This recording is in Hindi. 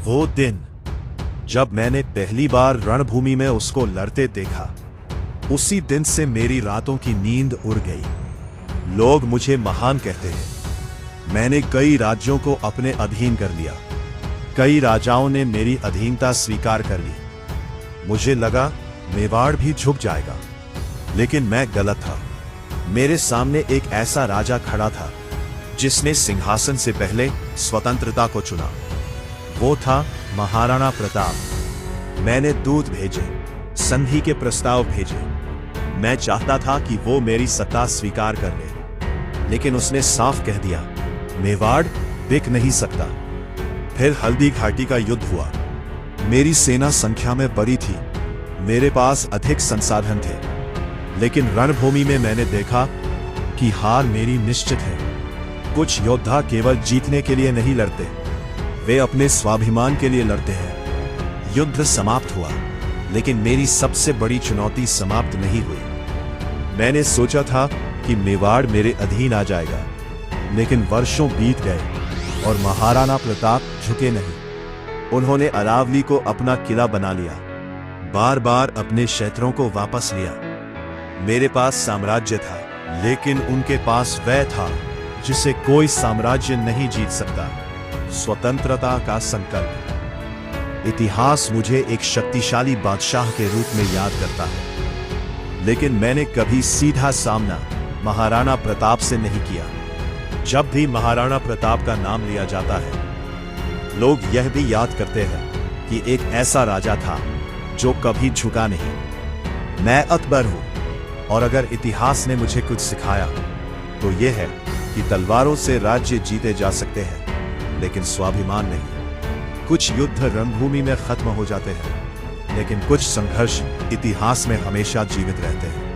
वो दिन जब मैंने पहली बार रणभूमि में उसको लड़ते देखा, उसी दिन से मेरी रातों की नींद उड़ गई। लोग मुझे महान कहते हैं। मैंने कई राज्यों को अपने अधीन कर लिया। कई राजाओं ने मेरी अधीनता स्वीकार कर ली। मुझे लगा मेवाड़ भी झुक जाएगा, लेकिन मैं गलत था। मेरे सामने एक ऐसा राजा खड़ा था जिसने सिंहासन से पहले स्वतंत्रता को चुना। वो था महाराणा प्रताप। मैंने दूत भेजे, संधि के प्रस्ताव भेजे। मैं चाहता था कि वो मेरी सत्ता स्वीकार कर ले, लेकिन उसने साफ कह दिया, मेवाड़ बिक नहीं सकता। फिर हल्दी घाटी का युद्ध हुआ। मेरी सेना संख्या में बड़ी थी, मेरे पास अधिक संसाधन थे, लेकिन रणभूमि में मैंने देखा कि हार मेरी निश्चित है। कुछ योद्धा केवल जीतने के लिए नहीं लड़ते, वे अपने स्वाभिमान के लिए लड़ते हैं। युद्ध समाप्त हुआ, लेकिन मेरी सबसे बड़ी चुनौती समाप्त नहीं हुई। मैंने सोचा था कि मेवाड़ मेरे अधीन आ जाएगा, लेकिन वर्षों बीत गए और महाराणा प्रताप झुके नहीं। उन्होंने अरावली को अपना किला बना लिया, बार बार अपने क्षेत्रों को वापस लिया। मेरे पास साम्राज्य था, लेकिन उनके पास वह था जिसे कोई साम्राज्य नहीं जीत सकता, स्वतंत्रता का संकल्प। इतिहास मुझे एक शक्तिशाली बादशाह के रूप में याद करता है, लेकिन मैंने कभी सीधा सामना महाराणा प्रताप से नहीं किया। जब भी महाराणा प्रताप का नाम लिया जाता है, लोग यह भी याद करते हैं कि एक ऐसा राजा था जो कभी झुका नहीं। मैं अकबर हूं, और अगर इतिहास ने मुझे कुछ सिखाया तो यह है कि तलवारों से राज्य जीते जा सकते हैं, लेकिन स्वाभिमान नहीं। कुछ युद्ध रणभूमि में खत्म हो जाते हैं, लेकिन कुछ संघर्ष इतिहास में हमेशा जीवित रहते हैं।